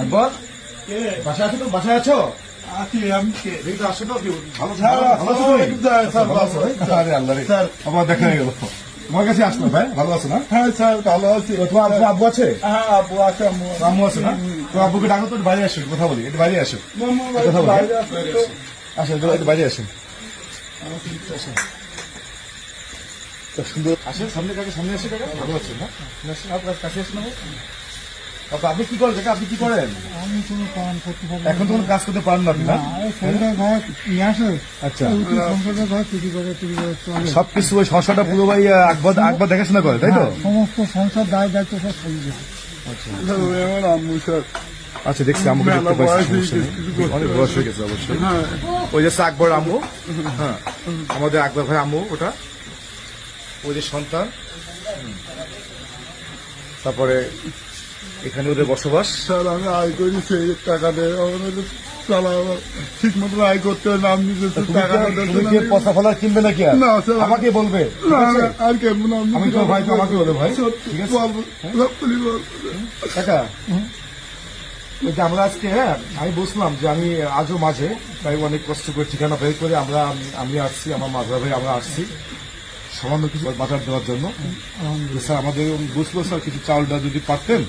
আকবর, বাসায় আছো তো? বাসায় আছো? আছি আমি কে? এই তো আসো তো, কি ভালো স্যার, ভালো আছো তুমি? স্যার, স্যার, ভালো আছো? আরে আল্লাহ রে, স্যার। আমার দেখা হয়ে গেল। তোমার কাছে আসলো ভাই, ভালো আছো না? হ্যাঁ স্যার ভালো আছি। তোমার আব্বু আছে? হ্যাঁ আব্বু আছে আম্মু আছে। আম্মু আছে না? তো আব্বুকে ডাকো তো, একটু বাইরে আসো, একটু কথা বলি, একটু বাইরে আসো। মামা কথা বলি, বাইরে আছে তো। আসো একটু বাইরে আসো। তো সুন্দর আসেন, সামনে কাকে, সামনে আসে কাকা, ভালো আছেন না? আসেন, আপনার কাছে আসেন না? আপনি কি করেন কাকা, আপনি কি করেন? আমি কোনো কাম করতে পারি এখন তো কোনো কাজ করতে পারেন না আপনি, না? সংসার ঘর নিয়ে আসে। আচ্ছা, সংসারের ঘর চুরি করে চলে। সবকিছু ওই সংসারটা পুরো ভাই আকবর দেখাশোনা করে, তাই তো? সমস্ত সংসার দায় দায়িত্ব সব চলে যায়। আমার আম্মু স্যার। আচ্ছা, দেখছি আমাকে মেলা দেখতে পাচ্ছি, বয়স হয়ে সমস্যা নেই। গেছে, কিছু করতে অনেক বয়স হয়ে গেছে অবশ্যই। হ্যাঁ ওই যে আকবর আম্মু, হ্যাঁ আমাদের আকবর ভাই আম্মু, ওটা ওই যে সন্তান। তারপরে এখানে ওদের বসবাস। স্যার আমি আয় করি সেই টাকা দেয় আমাদের চালা ঠিক মতো আয় করতে হয় না। আপনি যে টাকা তুমি কি পচা ফলা কিনবে নাকি? আর না, স্যার। আমাকে বলবে, ঠিক না, আছে? না, আর কেমন আমি তো ভাই, তো আমাকে বলে ভাই, ঠিক আছে? কাকা, ওই যে আমরা আজকে, হ্যাঁ আমি বুঝলাম যে আমি আজও মাঝে তাই অনেক কষ্ট করে ঠিকানা বের করে আমি আসছি, আমার মাঝা ভাই আমরা আসছি সামান্য কিছু বাজার দেওয়ার জন্য। স্যার আমাদের বুঝলো স্যার, কিছু চাল ডাল যদি পারতেন